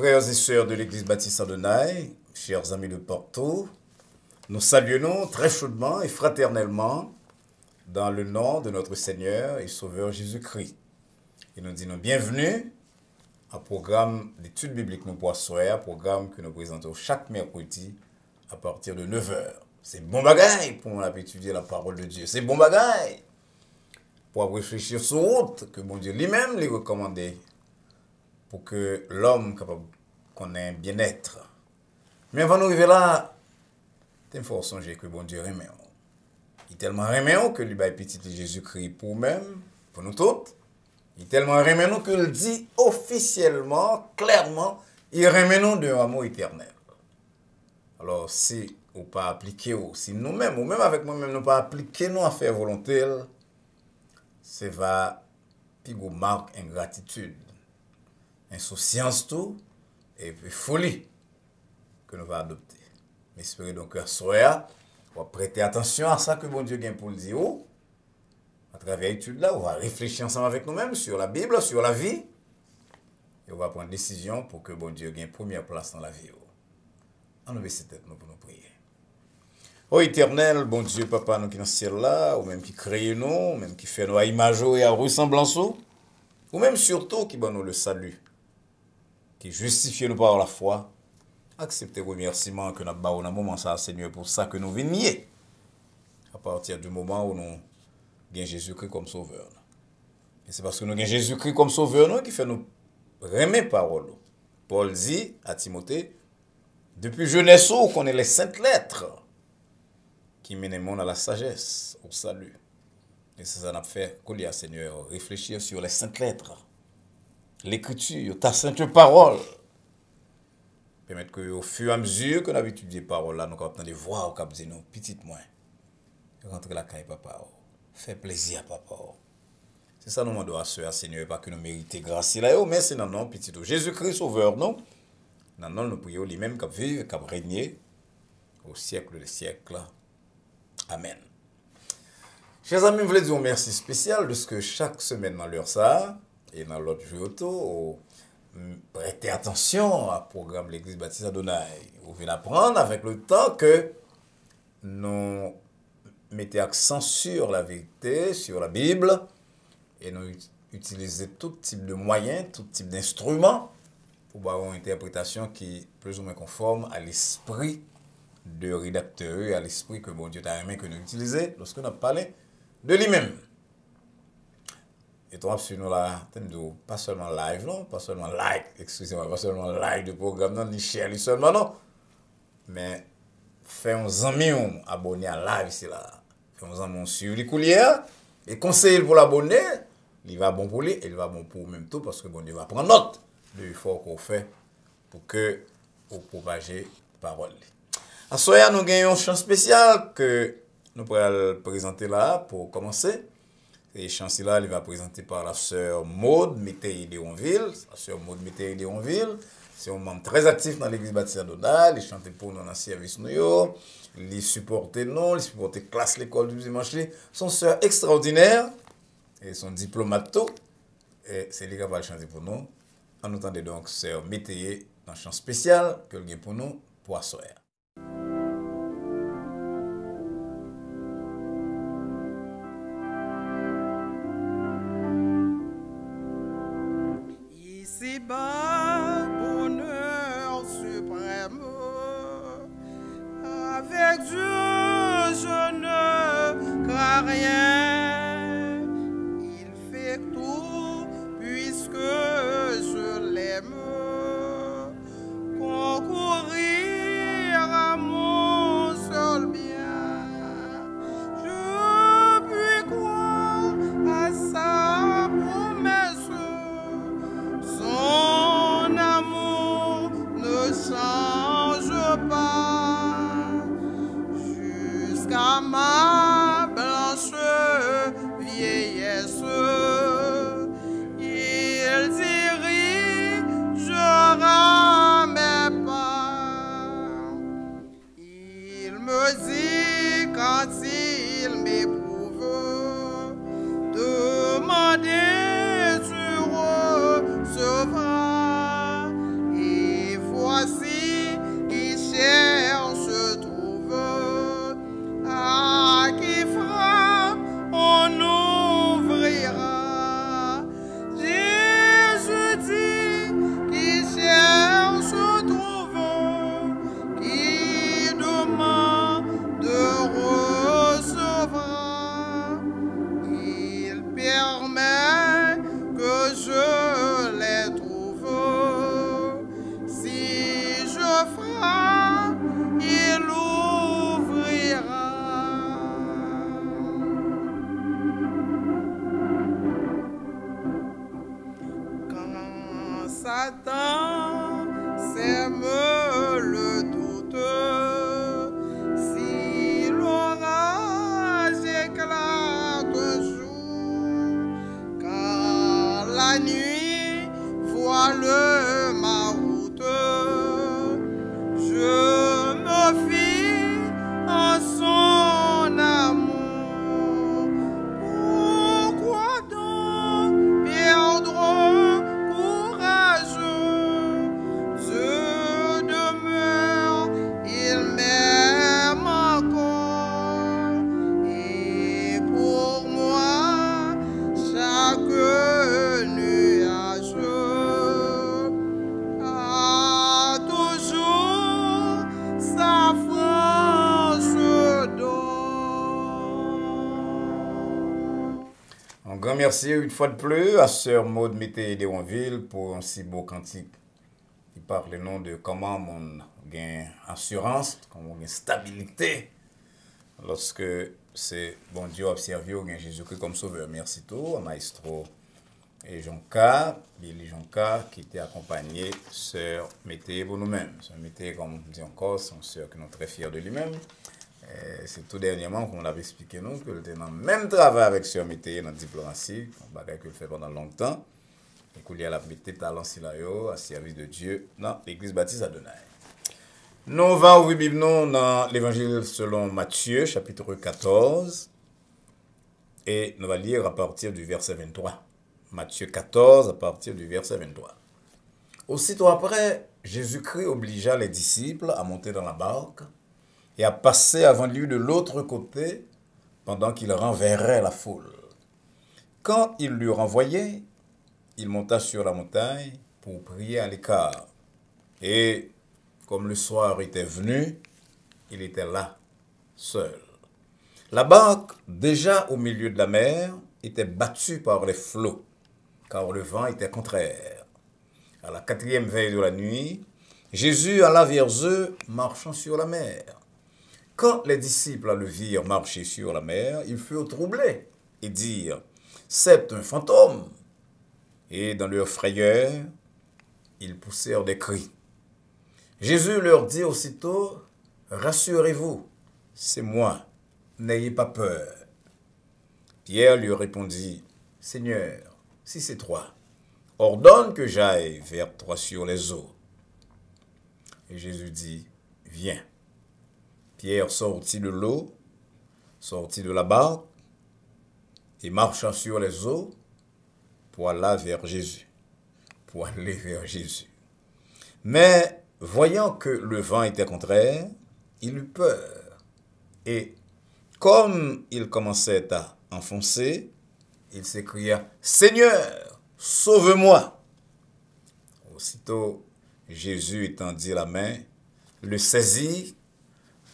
Frères et sœurs de l'Église baptiste Adonai, chers amis de partout, nous saluons très chaudement et fraternellement dans le nom de notre Seigneur et Sauveur Jésus-Christ. Et nous disons bienvenue au programme d'études bibliques nous poissons, programme que nous présentons chaque mercredi à partir de 9h. C'est bon bagaille pour on étudier la parole de Dieu. C'est bon bagaille pour réfléchir sur route que mon Dieu lui-même les recommandait pour que l'homme capable qu'on ait un bien-être. Mais avant de arriver là, il faut songer que bon Dieu remet. Il est tellement remet que lui bail petit Jésus-Christ pour nous-mêmes, pour nous toutes. Il est tellement remet nous qu'il dit officiellement, clairement, il remet nous d'un amour éternel. Alors si ou pas appliquer, si nous-mêmes, ou même avec moi-même, nous pas appliquer nous à faire volonté, c'est va puis go marque ingratitude, insouciance tout et puis folie que nous va adopter. J'espère donc que soir, on va prêter attention à ça que bon Dieu gagne pour le dire. À travers l'étude là, on va réfléchir ensemble avec nous-mêmes sur la Bible, sur la vie, et on va prendre décision pour que bon Dieu gagne première place dans la vie. On ouvre cette tête nous pour nous prier. Ô éternel, bon Dieu, papa, nous qui dans le ciel là, ou même qui crée nous, ou même qui fait nous à image et à ressemblance, ou même surtout qui donne nous le salut, qui justifie nous par la foi, acceptez le remerciement que nous avons dans moment ça, Seigneur, pour ça que nous venions, à partir du moment où nous avons Jésus-Christ comme sauveur. Et c'est parce que nous avons Jésus-Christ comme sauveur nous qui fait nous remettre parole. Paul dit à Timothée, depuis jeunesse, on connaît les saintes lettres qui mènent le monde à la sagesse, au salut. Et c'est ça qu'on a fait, Seigneur, réfléchir sur les saintes lettres, l'écriture, ta sainte parole. Permettre qu'au fur et à mesure que nous avons étudié la parole, là, nous avons des voix au cap de nous, petite moins. Rentre la caille, papa. Fais plaisir, papa. C'est ça nous demandons à ce Seigneur, pas que nous méritions grâce là, mais c'est dans le nom petit Jésus-Christ sauveur, non? Dans le nom nous prions lui-même qui vive, qui régner au siècle des siècles. Amen. Chers amis, je voulais dire un merci spécial de ce que chaque semaine dans l'heure ça, et dans l'autre jour autour, prêtez attention au programme de l'Église baptiste Adonai. Vous venez apprendre avec le temps que nous mettons accent sur la vérité, sur la Bible, et nous utilisons tout type de moyens, tout type d'instruments pour avoir une interprétation qui est plus ou moins conforme à l'esprit de rédacteur, à l'esprit que bon Dieu t'a aimé que nous utilisions lorsque nous parlé de lui-même. Et toi, sur nous là, pas seulement live, non, pas seulement like, excusez-moi, pas seulement like de programme, non, ni share, seulement, non, mais fais un ami abonné à live, c'est là. Fais un ami sur les coulières et conseille pour l'abonner, il va bon pour lui et il va bon pour même tout parce que bon Dieu va prendre note de l'effort qu'on fait pour que vous propager la parole. À ce soir, nous gagnons un chant spécial que nous pourrons présenter là pour commencer. Et chant là, il va présenter par la sœur Maud Métayer de Onville. La sœur Maud Métayer de Onville, c'est un membre très actif dans l'église baptiste Adonai. Il chante pour nous dans le service nous. Il supporte nous, il supporte classe l'école du dimanche. Son sœur extraordinaire et son diplomate tout. Et c'est lui qui va chanter pour nous. En entendant donc sœur Métayer dans un chant spécial que le gagne pour nous pour la soirée. Ici-bas, bonheur suprême, avec Dieu je ne crains rien. Il fait tout puisque je l'aime. Concourir Satan sème le doute. Si l'orage éclate un jour, car la nuit voile ma route, je me fie en son amour. Pourquoi donc perdre courage? Dieu demeure, il m'aime encore. Et pour moi, chaque nuage a toujours sa France d'or. Un grand merci une fois de plus à Sœur Maud Mété Léonville pour un si beau cantique qui parle le nom de comment on gagne assurance, comment on gagne stabilité lorsque c'est bon Dieu observé ou gagne Jésus-Christ comme sauveur. Merci tout à Maestro et Jonka, Billy Jonka qui était accompagné Sœur Mété pour nous-mêmes. Sœur Mété, comme on dit encore, c'est une sœur qui nous très fiers de lui-même. C'est tout dernièrement qu'on avait expliqué nous que était dans le même travail avec Sœur Mété dans la diplomatie, un bagage qu'il fait pendant longtemps, et qu'il a mis talent silayo à service de Dieu dans l'église baptiste Adonai. Nous va ouvrir Bible dans l'évangile selon Matthieu, chapitre 14, et nous allons lire à partir du verset 23. Matthieu 14, à partir du verset 23. Aussitôt après, Jésus-Christ obligea les disciples à monter dans la barque et à passer avant lui de l'autre côté pendant qu'il renverrait la foule. Quand il l'eut renvoyé, il monta sur la montagne pour prier à l'écart. Et comme le soir était venu, il était là, seul. La barque, déjà au milieu de la mer, était battue par les flots, car le vent était contraire. À la 4e veille de la nuit, Jésus alla vers eux, marchant sur la mer. Quand les disciples le virent marcher sur la mer, ils furent troublés et dirent, « C'est un fantôme !» Et dans leur frayeur, ils poussèrent des cris. Jésus leur dit aussitôt, « Rassurez-vous, c'est moi, n'ayez pas peur. » Pierre lui répondit, « Seigneur, si c'est toi, ordonne que j'aille vers toi sur les eaux. » Et Jésus dit, « Viens. » Pierre sortit de l'eau, sortit de la barque, et marcha sur les eaux pour aller vers Jésus. Mais, voyant que le vent était contraire, il eut peur. Et, comme il commençait à enfoncer, il s'écria, « Seigneur, sauve-moi !» Aussitôt, Jésus étendit la main, le saisit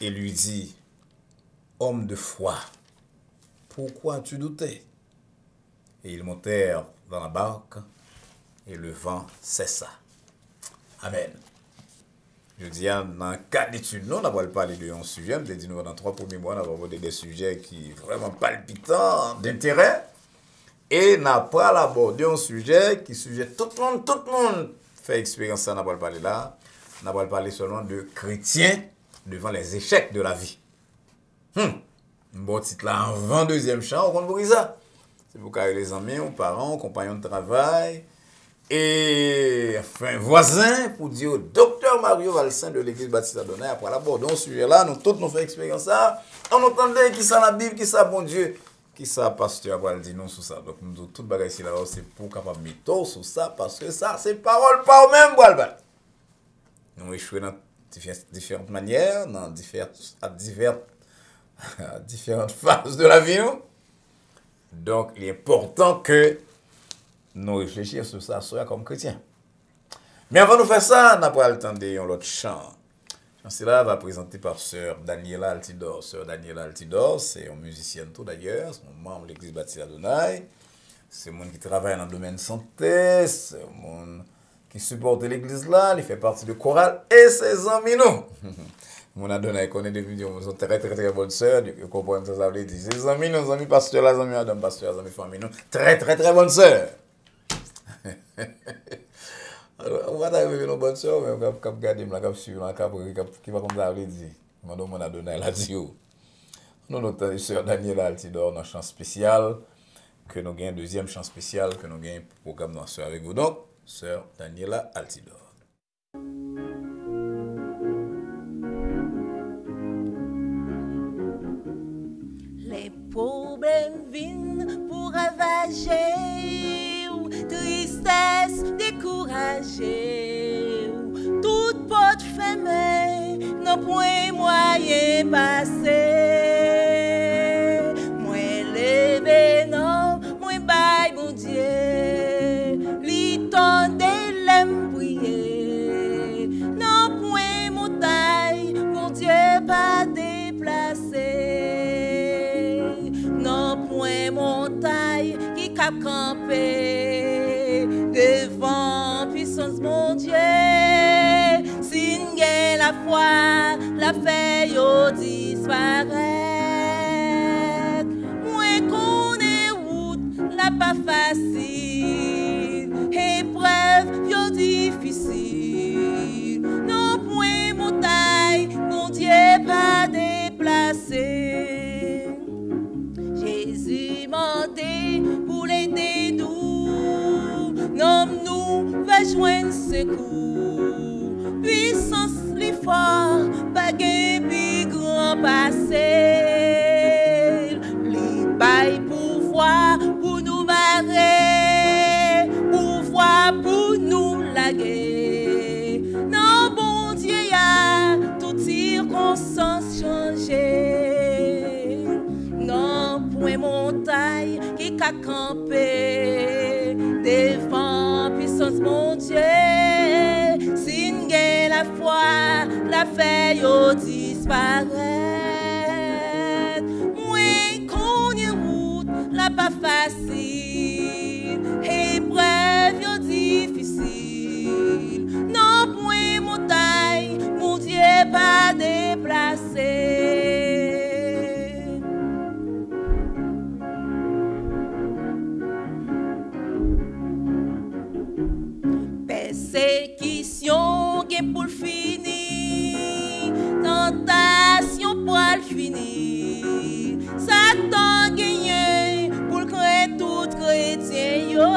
et lui dit, « Homme de foi, pourquoi as-tu douté ?» Et ils montèrent dans la barque et le vent cessa. Amen. Je dis, dans le cas d'études, nous avons parlé d'un sujet, je dit, nous, dans 3 premiers mois, nous avons abordé des sujets qui sont vraiment palpitants d'intérêt. Et nous avons pas abordé un sujet qui sujet tout le monde fait expérience, ça, nous avons parlé là. Nous avons parlé seulement de chrétiens devant les échecs de la vie. Un bon titre là, en 22e chant, on compte ça. C'est pour carrer les amis, aux parents, aux compagnons de travail, et enfin, voisins, pour dire au docteur Mario Valsin de l'église baptiste Adonai, après l'abordon, ce sujet-là, nous tous nous faisons expérience ça. On entendait qui ça la Bible, qui ça bon Dieu, qui ça pasteur après dit non sur ça. Donc nous tout bagage ici là, c'est pour capable mettre sur ça, parce que ça, c'est parole pas au même bois. Nous échouons dans différentes manières, dans différentes phases de la vie. Donc, il est important que nous réfléchissions sur ça, comme chrétiens. Mais avant de faire ça, on n'a pas le temps de l'autre chant. Cela va présenter par Sœur Daniela Altidor. Sœur Daniela Altidor, c'est une musicienne tout d'ailleurs, c'est un membre de l'église baptiste Adonai. C'est un monde qui travaille dans le domaine santé, c'est un monde qui supporte l'église là, il fait partie de chorale et ses amis nous. Mon Adonai connaît des vidéos, sont très bonnes sœurs, vous comprenez ça, ça veut dire, ses amis, nos amis pasteurs, les amis Adam, pasteurs, les amis famille, nous, très bonnes sœurs. On va arriver dans bonne soeur, mais on va garder la cap suivre, qui va comme ça veut dire. On a donné la dit. Nous, notre sœur Daniela Altidor, dans chant spécial, que nous gagnons deuxième chant spécial, que nous gagnons programme dans soeur avec vous. Donc, sœur Daniela Altidor. Les problèmes viennent pour ravager, tristesse décourager, toute porte fermée, non point moyen passer. Moi levé non, moi bail mon Dieu, li tende l'aime prier, non point montagne, mon Dieu pas déplacé, non point montagne qui cap camper devant puissance mon Dieu. La foi, la fait yo disparaître. Moi connais route, la pas facile. Épreuve yo difficile. Non point montagne, mon Dieu pas déplacé. Jésus monté pour l'aider nous. Non nous va joindre secours. Puissance li fort, pas gain pi grand passé. Li bail pouvoir pour nous marrer, pouvoir pour nous laguer. Non bon Dieu y a toute circonstance changé. Non point montagne qui qu'a campé devant puissance mon Dieu. La foi, la fait yo disparaître. Moi connais route, la pas facile. Épreuve yo difficile. Non point montagne, mon Dieu pas déplacé. Persécution pour le finir, tentation pour le finir, Satan gagné pour créer tout chrétien yo,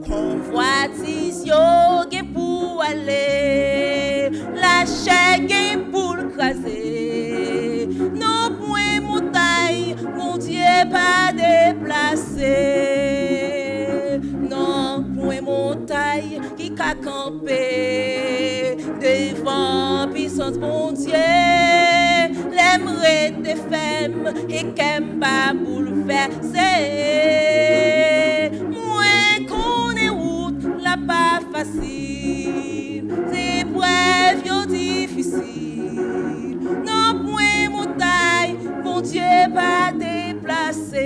convoitise yo pour aller, la chair pour le craser, non point montagne, mon Dieu pas déplacé, non point montagne qui qu'a campé devant puissance mon Dieu, l'aimerait des femmes et qu'aime pas bouleverser. Moi connais route, la pas facile, c'est épreuves yo difficile. Non point montagne, mon Dieu pas déplacé.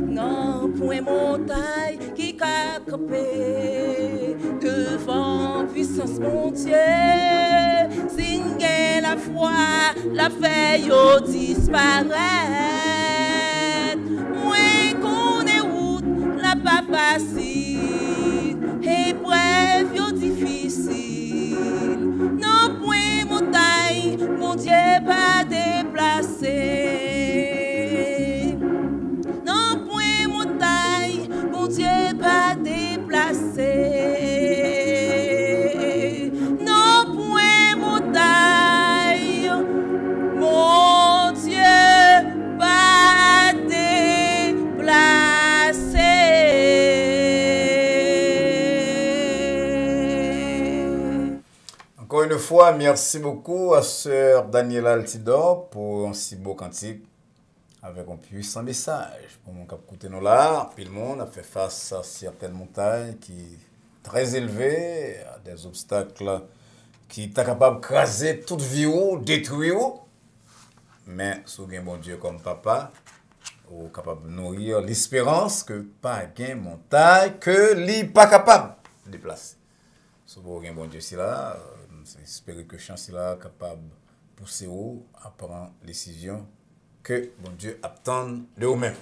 Non point montagne qui qu'a campé devant puissance mon Dieu. Signe la foi, la fait yo disparaître. Moi connais route, la pas facile, épreuve yo difficile. Non point montagne, mon Dieu pas déplacé. Non point montagne, mon Dieu pas déplacé. Non point montagne, mon Dieu pas déplacé. Encore une fois, merci beaucoup à sœur Daniela Altidor pour un si beau cantique avec un puissant message. Pour mon cap côté nous là, puis le monde a fait face à certaines montagnes qui sont très élevées, à des obstacles qui sont capables de craser toute vie ou détruire. Mais si vous avez un bon Dieu comme papa, vous êtes capable de nourrir l'espérance que pas de montagne que lui pas capable de déplacer. Si vous avez un bon Dieu si là, j'espère que chance là capable de pousser ou à prendre décision que bon Dieu attend de vous-même.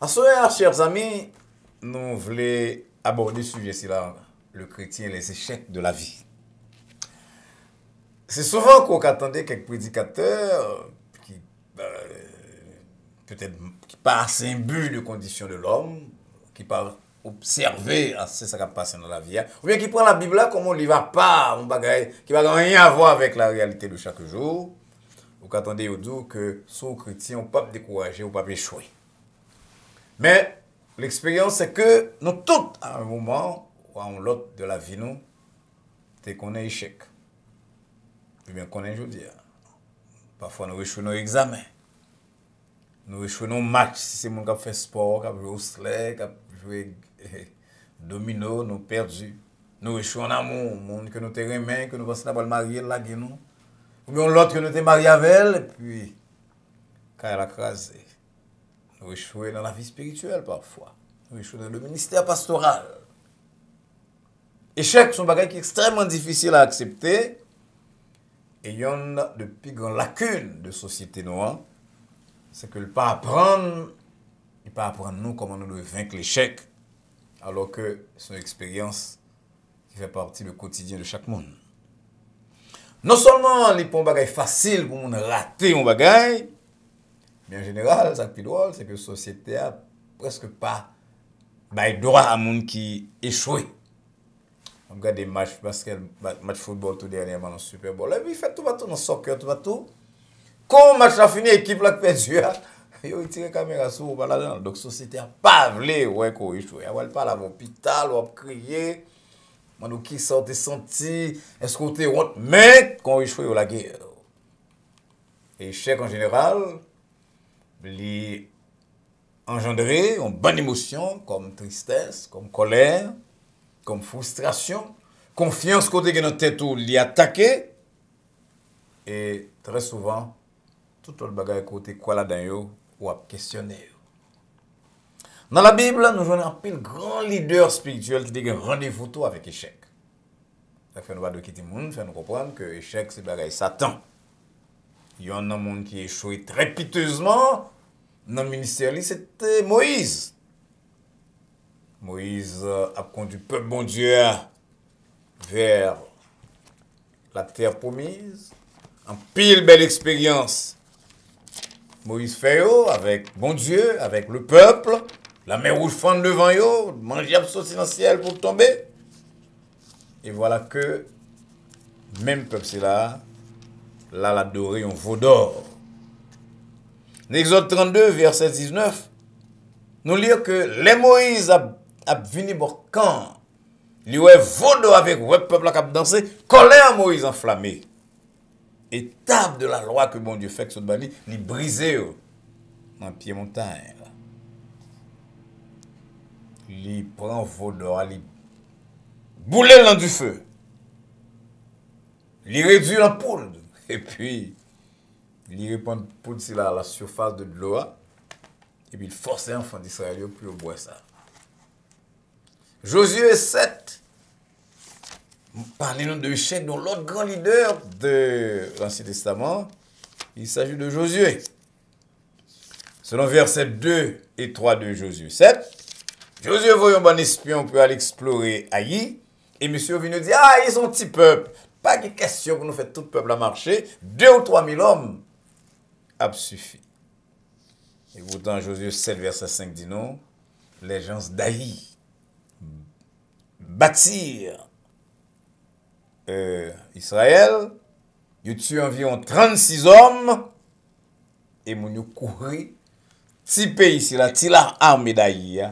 À ce moment, chers amis, nous voulons aborder ce sujet-ci là, le chrétien et les échecs de la vie. C'est souvent qu'on attendait quelques prédicateurs qui peut-être qui pas assez imbus de conditions de l'homme, qui pas observer c'est ça qui passe dans la vie, ou bien qui prend la Bible là comme on ne va pas, on bagaille qui va rien à voir avec la réalité de chaque jour. Ou qu'attendez au dit que sous chrétien on peut pas décourager ou pas échouer. Mais l'expérience c'est que nous tous à un moment ou à un autre de la vie nous c'est qu'on est échec. Ou bien qu'on est aujourd'hui. Parfois nous échouons nos examens. Nous échouons nos matchs si c'est mon qui fait sport, qui a joué au sleigh, qui a joué domino, nous perdus. Nous échouons en amour, monde que nous te remet, que nous pensons pas le marier là nous. Ou bien l'autre que nous te marié avec elle et puis quand elle a crasé. Nous échouons dans la vie spirituelle parfois. Nous échouons dans le ministère pastoral. Échec sont des bagages qui sont extrêmement difficiles à accepter. Et il y en a de plus grandes lacunes de société noire. C'est que le pas apprendre, il pas apprendre nous comment nous devons vaincre l'échec. Alors que c'est une expérience qui fait partie du quotidien de chaque monde. Non seulement les pas bagay facile pour nous rater un bagay, mais en général, ça qui est drôle, c'est que la société a presque pas droit à monde qui échoué. On regarde des matchs basket, match football tout dernièrement dans le Super Bowl. Et puis il fait tout partout dans le soccer, tout partout. Quand le match a fini, l'équipe là qui perdu, ils ont tiré la caméra sur vous là-dedans. Donc la société n'a pas voulu ouais qu'on échoue. Elle pas à l'hôpital, on crier. Nous qui sortent senti, est-ce qu'on te honte, mais quand on échoue la guerre. Et l'échec en général, il engendrer une bonne émotion comme tristesse, comme colère, comme frustration, confiance côté que notre tête ou l'y attaquer. Et très souvent, tout le bagage côté quoi là-dedans ou à questionner. Dans la Bible, nous avons un pile grand leader spirituel qui a un rendez-vous tout avec l'échec. Ça fait nous de quitter le monde, fait nous comprendre que l'échec c'est bagage Satan. Il y a un monde qui a échoué très piteusement dans le ministère, c'était Moïse. Moïse a conduit le peuple bon Dieu vers la terre promise. En pile belle expérience. Moïse fait avec bon Dieu, avec le peuple. La mer rouge fend devant eux, manger sauter dans le ciel pour tomber. Et voilà que, même peuple c'est là l'adoré un veau d'or. Exode 32, verset 19, nous lisons que les Moïse a venu pour camp. Il y a veau d'or avec le peuple qui a dansé, colère Moïse enflammé. Étape de la loi que bon Dieu fait que ce bali, il brisé dans pied montagne. Il prend veau d'or, il boule dans du feu. Il réduit la poudre. Et puis, il répand poudre sur la surface de l'eau. Et puis, il force les enfants d'Israël pour boire ça. Josué 7. Parlez-nous de l'échec dont l'autre grand leader de l'Ancien Testament. Il s'agit de Josué. Selon versets 2 et 3 de Josué 7. Josué voyait un bon espion pour aller explorer Haï. Et monsieur vient nous dire, ils sont un petit peuple. Pas de question pour nous faire tout le peuple à marcher. 2 ou 3 000 hommes a suffi. Et pourtant, Josué 7, verset 5 dit non. Les gens d'Haï bâtirent Israël. Ils tuent environ 36 hommes. Et ils courent. Petit pays ici, là, la armée d'Haï.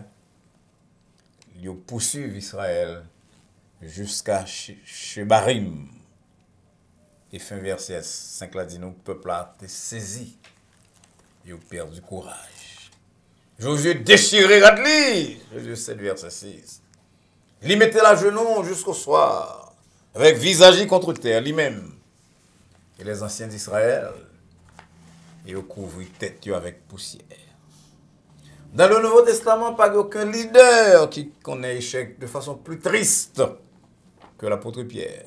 Ils poursuivent Israël jusqu'à Shebarim. Et fin verset 5 là dit nous, le peuple a été saisi. Il a perdu courage. Josué déchiré Radli. Josué 7 verset 6. Il mettait la genou jusqu'au soir. Avec visage contre terre, lui-même. Et les anciens d'Israël, ils ont couvert tête avec poussière. Dans le Nouveau Testament, pas aucun leader qui connaît l'échec de façon plus triste que l'apôtre Pierre.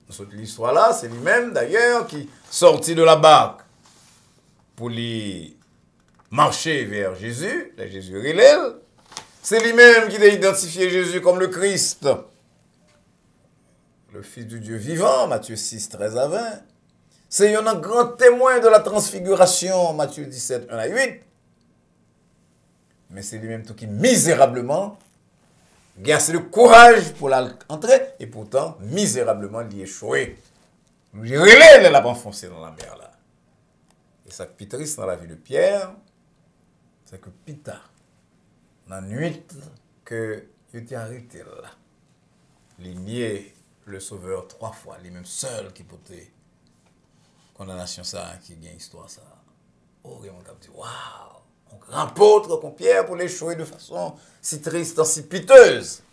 Dans cette histoire-là, c'est lui-même d'ailleurs qui sortit de la barque pour lui marcher vers Jésus, Jésus relève. C'est lui-même qui a identifié Jésus comme le Christ, le Fils du Dieu vivant, Matthieu 6, 13 à 20. C'est un grand témoin de la transfiguration, Matthieu 17, 1 à 8. Mais c'est lui-même tout qui misérablement a assez de courage pour l'entrer et pourtant misérablement l'y échoué. Il relève l'a enfoncé dans la mer là. Et ça qui est triste dans la vie de Pierre, c'est que Pita, dans la nuit que il était arrêté là, il niait le Sauveur 3 fois, lui-même seul qui portait condamnation ça, qui gagne histoire ça. Oh, et on a dit, waouh, un grand apôtre comme Pierre pour l'échouer de façon si triste, si piteuse.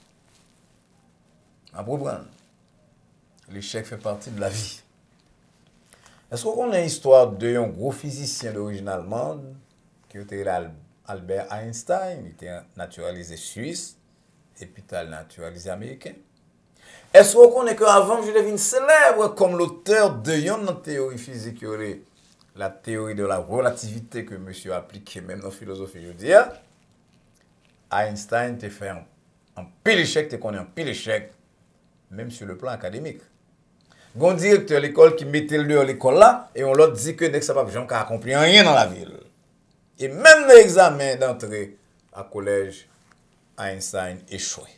À comprendre, l'échec fait partie de la vie. Est-ce qu'on a une histoire d'un gros physicien d'origine allemande qui était Albert Einstein, il était naturalisé suisse et puis il naturalisé américain? Est-ce qu'on connaît qu'avant je devine célèbre comme l'auteur de une théorie physique, la théorie de la relativité que monsieur a appliquée même dans la philosophie, je veux dire, Einstein t'a fait un pile échec, t'es connais un pile échec, même sur le plan académique. Il y a un directeur de l'école qui mettait le à l'école là, et on l'autre dit que dès que ça va pas accomplir rien dans la ville. Et même l'examen d'entrée à collège, Einstein échoué.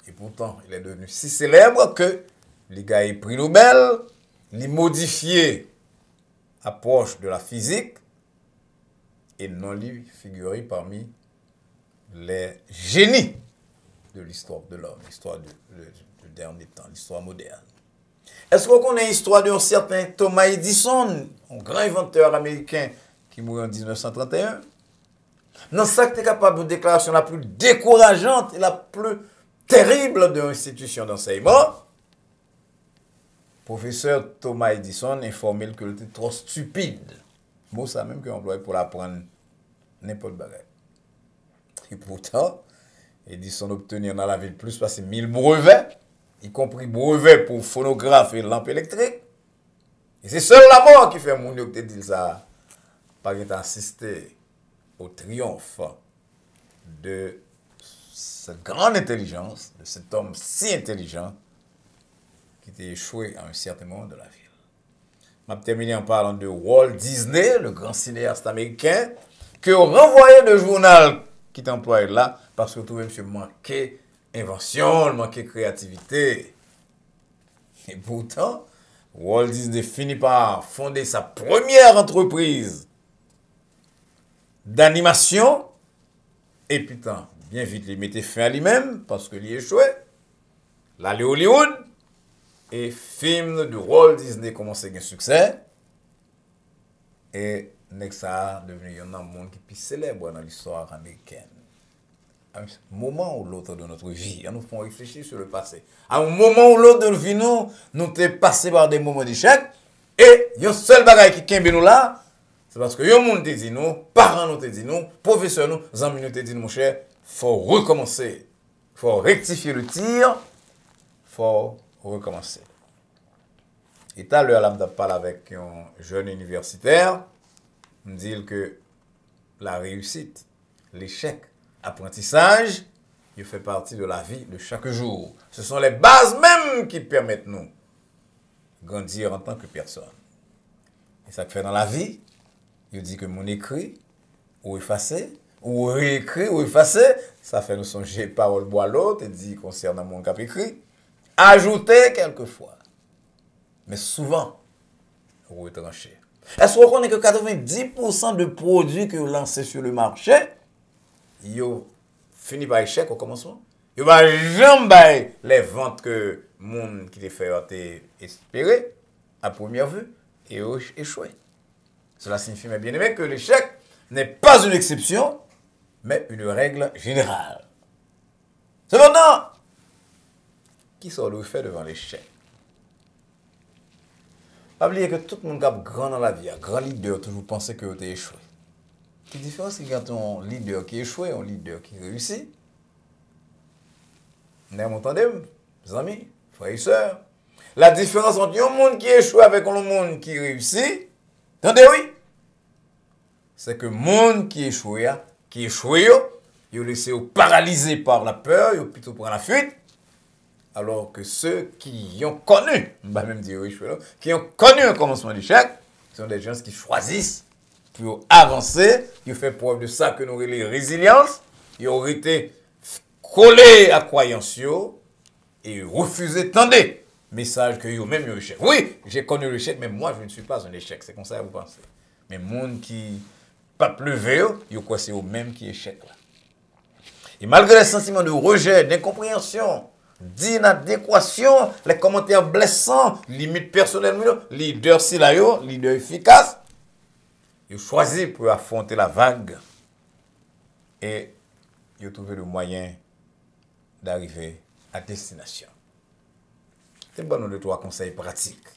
Et pourtant, il est devenu si célèbre que les gars ont pris Nobel, ils modifié approche de la physique et non lui figurer parmi les génies de l'histoire de l'homme, l'histoire du dernier temps, l'histoire moderne. Est-ce qu'on connaît l'histoire d'un certain Thomas Edison, un grand inventeur américain qui mourut en 1931? Non, ça que tu es capable de déclaration la plus décourageante et la plus terrible de l'institution d'enseignement. Professeur Thomas Edison informé qu'il était trop stupide. Bon, ça même qu'il employé pour l'apprendre n'importe quoi. Et pourtant, Edison obtenir dans la ville plus passer 1000 brevets, y compris brevets pour phonographe et lampe électrique. Et c'est seul la mort qui fait mon que te dit ça. Pas qu'il assisté au triomphe de cette grande intelligence, de cet homme si intelligent qui était échoué à un certain moment de la ville. Je vais terminer en parlant de Walt Disney, le grand cinéaste américain, que renvoyé de journal qui t'emploie là, parce que tout monsieur manquait invention, manquait créativité. Et pourtant, Walt Disney finit par fonder sa première entreprise d'animation, et putain, bien vite, il mettait fin à lui-même, parce qu'il échouait. L'aller Hollywood, et film de Walt Disney commençait à gagner succès. Et Nexa est devenu un monde qui est plus célèbre dans l'histoire américaine. À un moment ou l'autre de notre vie, nous font réfléchir sur le passé. À un moment ou l'autre de notre vie, nous sommes passés par des moments d'échec. Et il y a un seul bagage qui kembe nous là, c'est parce que un monde te dit nous, parents nous te dit nous, professeurs nous, amis nous te dit mon cher, faut recommencer. Faut rectifier le tir. Faut recommencer. Et tout à l'heure, là, je parle avec un jeune universitaire, me dit que la réussite, l'échec, l'apprentissage, il fait partie de la vie de chaque jour. Ce sont les bases même qui permettent nous de grandir en tant que personne. Et ça fait dans la vie, il dit que mon écrit, ou effacé, ou réécrit, ou effacé, ça fait nous songer parole bois l'autre, et dit concernant mon cap écrit, ajouter quelquefois. Mais souvent, retrancher. Est-ce qu'on connaît que 90% de produits que vous lancez sur le marché, ils finissent par échec au commencement? Ils ne vont jamais les ventes que le monde qui les fait espérer à première vue et échoué. Cela signifie, mes bien-aimés, que l'échec n'est pas une exception, mais une règle générale. Cependant, qui sont le fait devant l'échec? Pas oublier que tout le monde qui est grand dans la vie, un grand leader, toujours pensé que tu as échoué. La différence, c'est quand un leader qui échoue et un leader qui réussit. Vous m'entendez, mes amis, frères et sœurs? La différence entre un monde qui échoue avec un monde qui réussit, attendez, oui, c'est que le monde qui échoue, ils laissé paralysés par la peur, ils plutôt pour la fuite. Alors que ceux qui ont connu, on va même dire qui ont connu un commencement d'échec, sont des gens qui choisissent pour avancer, qui ont fait preuve de ça que nous avons les résilience, ils ont été collés à croyance et refusé tendez message que yo même yo échec. Oui, j'ai connu l'échec, mais moi je ne suis pas un échec. C'est comme ça que vous pensez. Mais monde qui pas pleuvé, yo quoi c'est au même qui échec là. Et malgré les sentiments de rejet, d'incompréhension, d'inadéquation, les commentaires blessants, limites personnelles, leader si là yo, leader efficace, ils ont choisi pour affronter la vague et ils ont trouvé le moyen d'arriver à destination. C'est bon, nous 3 conseils pratiques.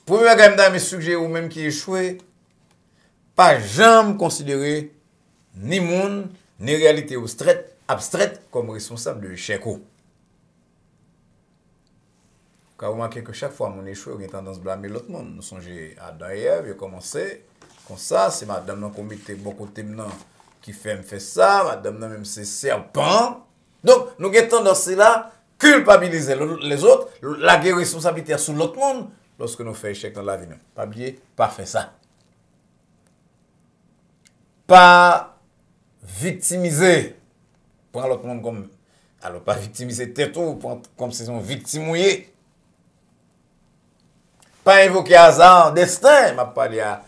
Premier gamme mes suggérer ou même qui échoué, pas jamais considérer ni monde ni réalité abstraite comme responsable de l'échec. Car vous remarquez que chaque fois mon échoué, on a tendance à blâmer l'autre monde. Nous songez à Adam et Ève, ils ont commencé comme ça, c'est madame dans comité bon côté maintenant qui fait ça, madame même c'est serpent. Donc nous avons tendance là culpabiliser les autres, la responsabilité sur l'autre monde lorsque nous faisons échec dans la vie. Pas oublier, pas faire ça. Pas victimiser. Prendre l'autre monde comme. Alors, pas victimiser tête ou comme si c'est une victime mouillée. Pas invoquer hasard, destin. Je vais parler à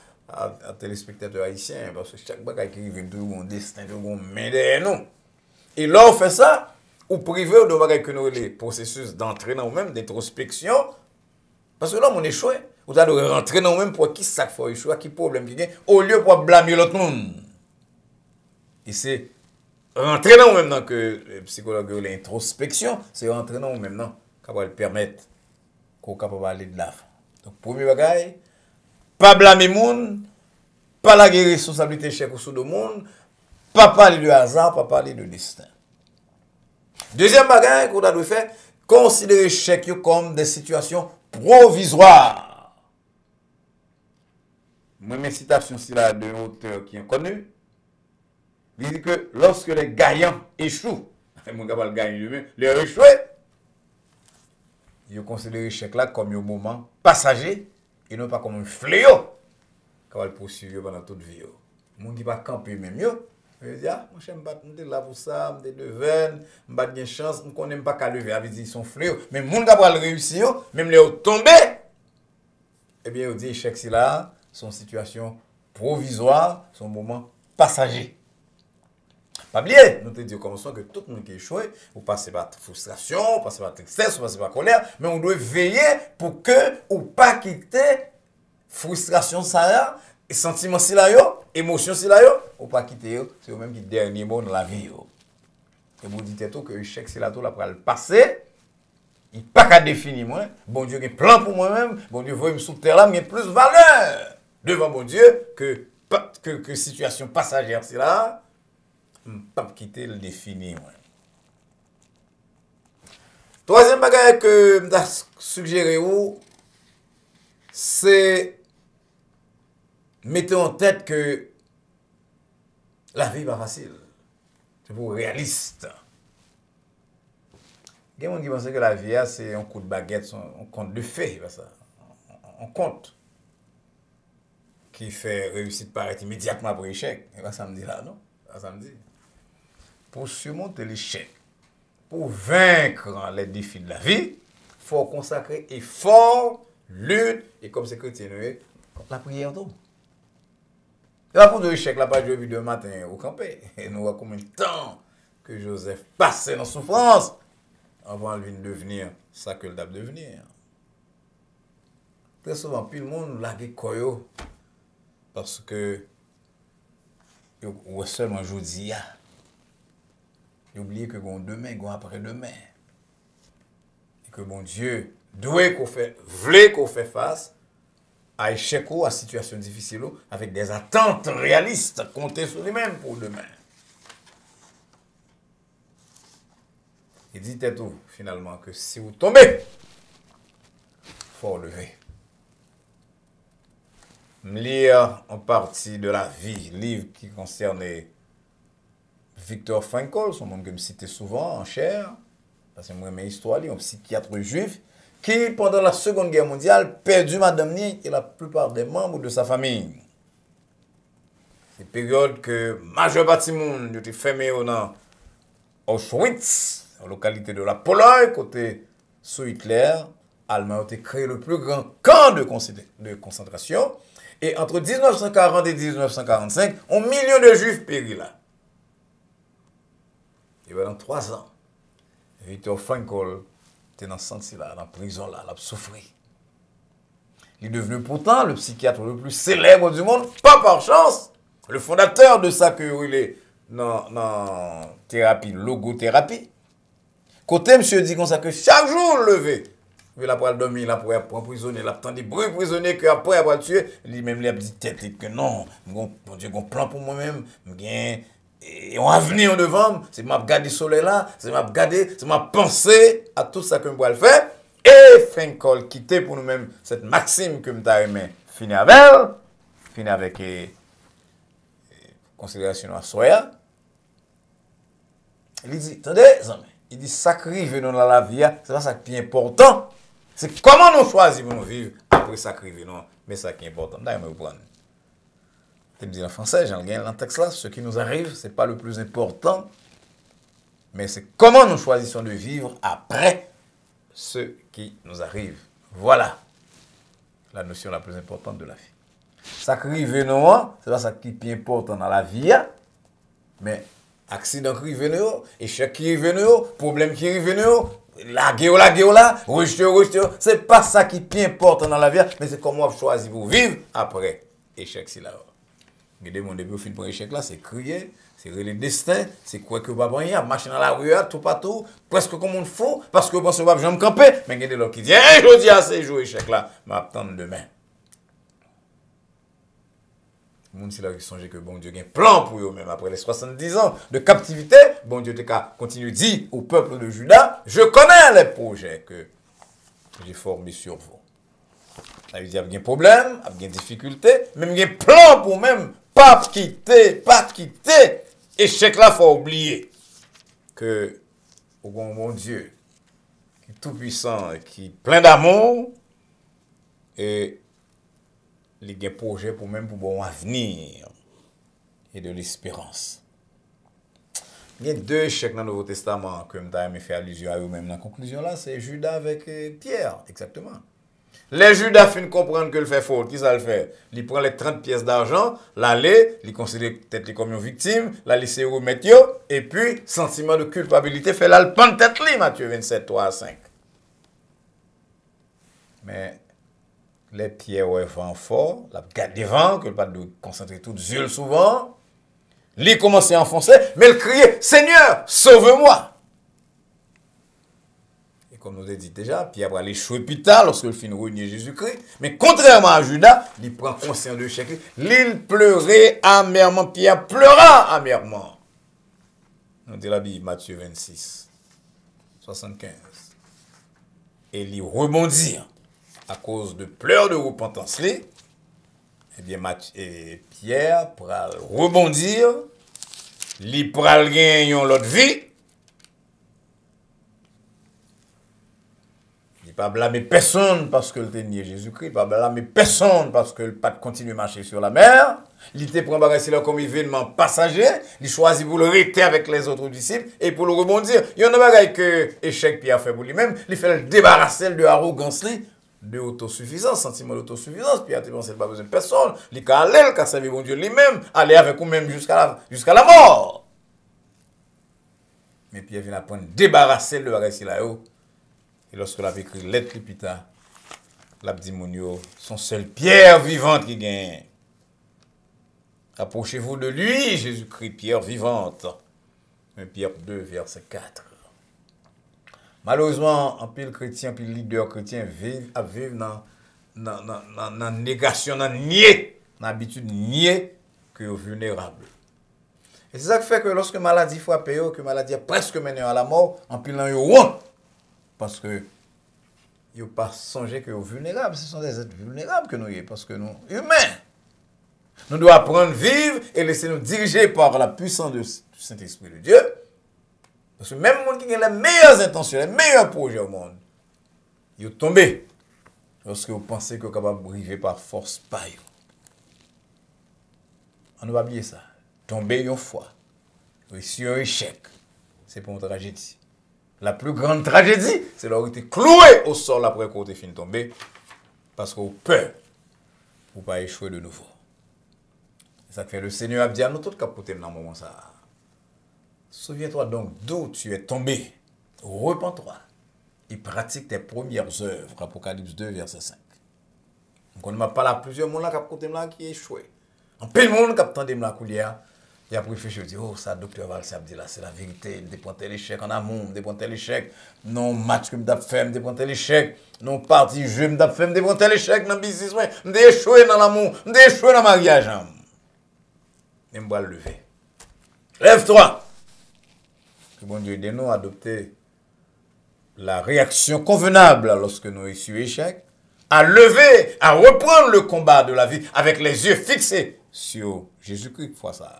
téléspectateurs haïtiens parce que chaque bagaille qui arrive, tout un destin, tout un main derrière nous. Et là, on fait ça. Ou privé de bagaille que nous les processus d'entrée dans nous-mêmes, d'introspection. Parce que là, on échoue. Vous allez rentrer dans nous-mêmes pour qui ça fait échouer, qui problème qui gagne, au lieu pour blâmer l'autre monde. Et c'est rentrer dans nous-mêmes dans que le psychologue l'introspection, c'est rentrer dans nous-mêmes dans qui va le permettre qu'on capable aller de l'avant. Donc, premier bagaille, pas blâmer le monde, pas la responsabilité chèque sur le monde, pas parler de hasard, pas parler de destin. Deuxième bagage qu'on a dû faire, considérer chèque comme des situations provisoires. Moi, mes citations ici là de auteur qui est connu, il dit que lorsque les gagnants échouent, mon gars va le gagner lui-même, les échoués, ils considèrent l'échec là comme un moment passager et non pas comme un fléau qui va le poursuivre pendant toute vie. Les gens qui ne va pas camper même mieux. Je dis, ah, moi, je suis là pour ça, je suis devant, je n'ai pas chance, je ne connais pas qu'à lever, ils sont fléaux. Mais les gens qui vont réussir, même les tomber, eh bien, ils disent, échec, c'est là, son situation provisoire, son moment passager. Pas oublier, nous te disons comme ça que tout le monde qui est échoué, vous passez par frustration, vous passez par tristesse, vous passez par colère, mais on doit veiller pour que ou pas quitter frustration ça et sentiment si là yo, émotion si là yo, ou pas quitter yo, c'est au même qui dernier mot dans la vie yo. Et vous dites tout que l'échec c'est là tout là pour le passer. Il pas qu'à définir moi, bon Dieu a un plan pour moi-même, bon Dieu veut me sous terre là, mais plus valeur devant bon Dieu que situation passagère c'est là. Pas quitter le définir. Troisième bagage que je suggéré c'est mettez en tête que la vie n'est pas facile. C'est pour réaliste. Il y a des gens qui pensent que la vie c'est un coup de baguette, un compte de fait, un compte qui fait réussite paraître immédiatement après échec. Et ça me dit là, non? Ça me dit. Pour surmonter l'échec, pour vaincre les défis de la vie, il faut consacrer effort, lutte, et comme c'est continuer, la prière tout. La pour de l'échec, la pas joué de matin au campé. Et nous voyons combien de temps que Joseph passait dans souffrance avant de devenir ça que le devenir. Très souvent, puis le monde l'a koyo parce que ou seulement aujourd'hui. Oubliez que bon demain, bon après-demain. Et que bon Dieu doit qu'on fait, voulait qu'on fait face à échec ou à situation difficile avec des attentes réalistes, compter sur lui-même pour demain. Et dites-vous finalement que si vous tombez, il faut relever. Lire en partie de la vie, livre qui concernait Viktor Frankl, son nom que je cite souvent en chair, parce que moi, mes histoires, un psychiatre juif, qui, pendant la Seconde Guerre mondiale, perdu Madame Ni et la plupart des membres de sa famille. C'est une période que majeur bâtiment était fermé dans Auschwitz, en localité de la Pologne, côté sous Hitler. Allemagne a créé le plus grand camp de concentration. Et entre 1940 et 1945, un million de juifs périt là. Et pendant 3 ans, Viktor Frankl était dans ce sens-là, dans la prison là, il a souffert. Il est devenu pourtant le psychiatre le plus célèbre du monde, pas par chance. Le fondateur de ça que il est dans thérapie, logothérapie. Côté monsieur dit comme ça que chaque jour levé, il a pour dormir, il a pour emprisonner, il a entendu des bruits prisonniers que après avoir tué, lui-même il a dit tête que non, mon Dieu, un plan pour moi-même, et on a venir devant, c'est m'a regarder le soleil là, c'est m'a regarder, c'est m'a penser à tout ça que je dois faire. Et Frankl quitter pour nous-mêmes cette maxime que m'ta aimé finir avec considération à soya. Il dit, attendez, il dit ça qui arrive dans la vie, c'est pas ça qui est important. C'est comment nous choisissons pour nous vivre après ça qui arrive, non, mais ça qui est important. D'ailleurs, me prendre. Je me dis en français, j'en gagne dans le texte là, ce qui nous arrive, c'est pas le plus important, mais c'est comment nous choisissons de vivre après ce qui nous arrive. Voilà la notion la plus importante de la vie. Ça qui arrive, non, c'est pas ça qui est important dans la vie, mais accident qui arrive, non, échec qui arrive, non, problème qui arrive, non, la guerre là, rejeter, c'est pas ça qui est important dans la vie, mais c'est comment on choisit pour vivre après échec si là. Regardez mon début au fin pour échec là, c'est crier, c'est le destin, c'est quoi que pas rien, marcher dans la rue, tout partout, presque comme on faut, parce que vous pensez que je vais me camper, mais regardez l'autre qui dit, je dis à ces jours échec là, m'attendre demain. Le monde, c'est là qui songe que bon Dieu a un plan pour eux, même après les 70 ans de captivité. Bon Dieu continue de dire au peuple de Juda, je connais les projets que j'ai formés sur vous. Ça veut dire qu'il y a un problème, il y a une difficulté, même il y a un plan pour même pas quitter. Échec là, il faut oublier que au bon Dieu, qui est tout puissant, qui est plein d'amour, et il y a un projet pour même pour bon avenir et de l'espérance. Il y a 2 échecs dans le Nouveau Testament que je vais faire allusion à eux-mêmes. La conclusion là, c'est Judas avec Pierre, exactement. Les Judas finissent comprendre que le fait faute. Qui ça le fait? Il prend les 30 pièces d'argent, l'aller, il considère peut-être comme une victime, la laisser remettre, et puis, sentiment de culpabilité, fait là le pan de tête, Matthieu 27, 3 à 5. Mais les pierres ouais vent fort, la garde devant, que le pas de concentrer tout yeux souvent. Il commence à enfoncer, mais il criait, Seigneur, sauve-moi. Et comme nous avons dit déjà, Pierre va aller échouer plus tard lorsque il finit ruiner Jésus-Christ. Mais contrairement à Judas, il prend conscience de l'échec. Il pleurait amèrement, Pierre pleura amèrement. On dit la Bible, Matthieu 26, 75. Et il rebondit à cause de pleurs de repentance. Eh bien, Pierre pral rebondir, li pral gagner l'autre vie. Il pas blâmer personne parce que le nié Jésus-Christ, pas blâmer personne parce que le pas continue à marcher sur la mer. Il était prend bagage là comme événement passager, il choisit pour le rester avec les autres disciples et pour le rebondir. Il y en a bagage que échec Pierre fait pour lui-même, il fait le débarrasser de arrogance de autosuffisance, sentiment d'autosuffisance, puis il n'a pas besoin de personne, il a allé, il a servi bon Dieu lui-même, aller avec vous-même jusqu'à la mort. Mais Pierre vient apprendre débarrasser le bagage là haut. Et lorsque l'a écrit lettre plus tard, l'a dit mon son seul pierre vivante qui gagne. Approchez-vous de lui, Jésus-Christ, pierre vivante. Mais Pierre 2, verset 4. Malheureusement, un pile chrétien, un pile leader chrétien vivent dans la négation, dans l'habitude de nier que vous êtes vulnérable. Et c'est ça qui fait que lorsque la maladie frappe, que la maladie est presque menée à la mort, un pile dans honte. Parce que vous n'avez pas songé que vous êtes vulnérable. Ce sont des êtres vulnérables que nous sommes, parce que nous sommes humains. Nous devons apprendre à vivre et laisser nous diriger par la puissance Saint-Esprit de Dieu. Parce que même les gens qui ont les meilleures intentions, les meilleurs projets au monde, ils sont tombés lorsque vous pensez que vous êtes capable de briver par force par eux. On ne va pas oublier ça. Tomber une fois, sur un échec, c'est pour une tragédie. La plus grande tragédie, c'est d'avoir été cloué au sol après qu'on ait fini de tomber, parce qu'on a peur pour ne pas échouer de nouveau. Ça fait le Seigneur a dit à nous tous capoter dans le moment ça. Souviens-toi donc d'où tu es tombé. Repens-toi et pratique tes premières œuvres. Apocalypse 2, verset 5. Donc on ne m'a pas là plusieurs monde qui échoué. En plein monde qui a tendu la coulière. Il a réfléchi, il dit, oh, ça, docteur Valsi a dit là, c'est la vérité. Il dépend tel échec en amour, il dépend tel échec. Non, match que je fait, il dépend tel échec. Non, parti jeu, il fait, il dépend tel échec dans le business. Il a échoué dans l'amour, il a échoué dans le mariage. Il m'a levé. Lève-toi. Que bon Dieu aide nous à adopter la réaction convenable lorsque nous essuie échec, à lever, à reprendre le combat de la vie avec les yeux fixés sur Jésus-Christ, fois ça.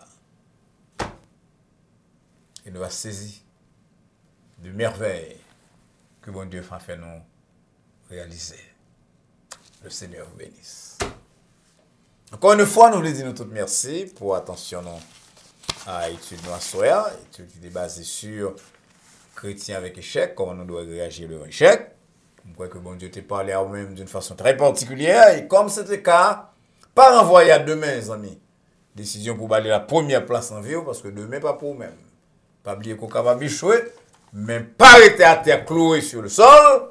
Et nous a saisi de merveilles que bon Dieu a fait nous réaliser. Le Seigneur vous bénisse. Encore une fois, nous voulons dire nous toutes merci pour attention à l'étude de notre soir, étude qui est basée sur chrétien avec échec, comment nous devons réagir devant échec. Je crois que bon Dieu t'a parlé à vous-même d'une façon très particulière, et comme c'était le cas, pas renvoyer à demain, les amis. Décision pour balayer la première place en vie, parce que demain, pas pour vous-même. Pas oublier qu'on est capable d'échouer, mais pas arrêter à terre cloué sur le sol.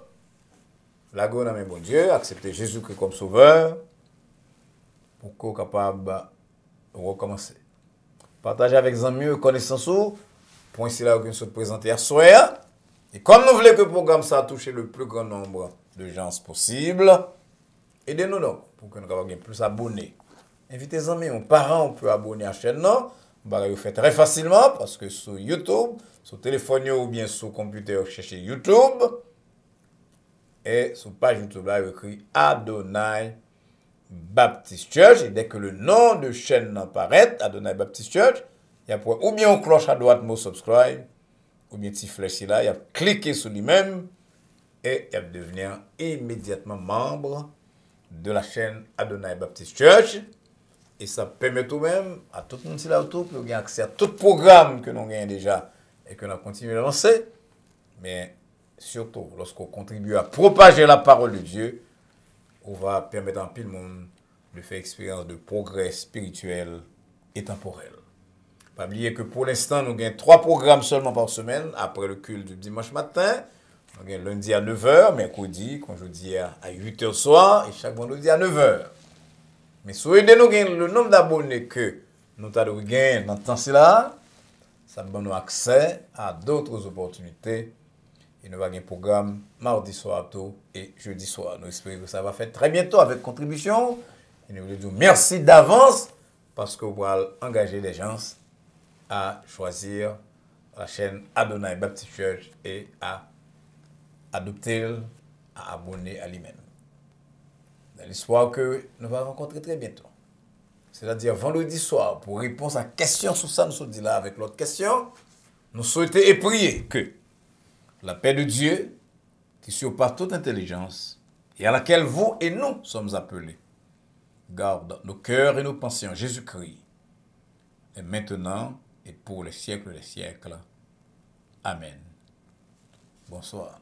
La go dans bon Dieu, accepter Jésus-Christ comme sauveur, pour qu'on soit capable de recommencer. Partagez avec les amis, connaissance, pour ici là, qu'on se présente à soir. Et comme nous voulons que le programme ça touche le plus grand nombre de gens possible, aidez-nous donc, pour que nous ayons plus d'abonnés. Invitez les amis, nos parents, on peut abonner à la chaîne, non? Vous le faire très facilement, parce que sur YouTube, sur téléphone ou bien sur computer, vous cherchez YouTube. Et sur page YouTube, là, il écrit Adonai Baptist Church. Et dès que le nom de chaîne apparaît, Adonai Baptist Church, il y a ou bien une cloche à droite, mot subscribe, ou bien petit flèche là, il y a cliquer sur lui-même et il y a devenir immédiatement membre de la chaîne Adonai Baptist Church. Et ça permet tout de même à tout le monde là autour pour avoir accès à tout le programme que nous avons déjà et que nous continuons de lancer. Mais surtout, lorsqu'on contribue à propager la parole de Dieu, on va permettre à tout le monde de faire expérience de progrès spirituel et temporel. Pas oublier que pour l'instant, nous avons 3 programmes seulement par semaine, après le culte du dimanche matin. Nous avons lundi à 9h, mercredi, quand je dis à 8h soir, et chaque vendredi à 9h. Mais si vous aidez nous le nombre d'abonnés que nous avons gagné dans ce temps-là, ça donne nous accès à d'autres opportunités. Et nous avons un programme mardi soir tôt et jeudi soir. Nous espérons que ça va faire très bientôt avec contribution. Et nous voulons dire merci d'avance parce que vous allez engager les gens à choisir la chaîne Adonai Baptist Church et à adopter, à abonner à lui-même. Dans l'espoir que nous allons rencontrer très bientôt. C'est-à-dire vendredi soir, pour répondre à question sur ça, nous sommes dit là avec l'autre question, nous souhaitons et prier que la paix de Dieu, qui surpasse toute intelligence, et à laquelle vous et nous sommes appelés, garde nos cœurs et nos pensées en Jésus-Christ, et maintenant et pour les siècles des siècles. Amen. Bonsoir.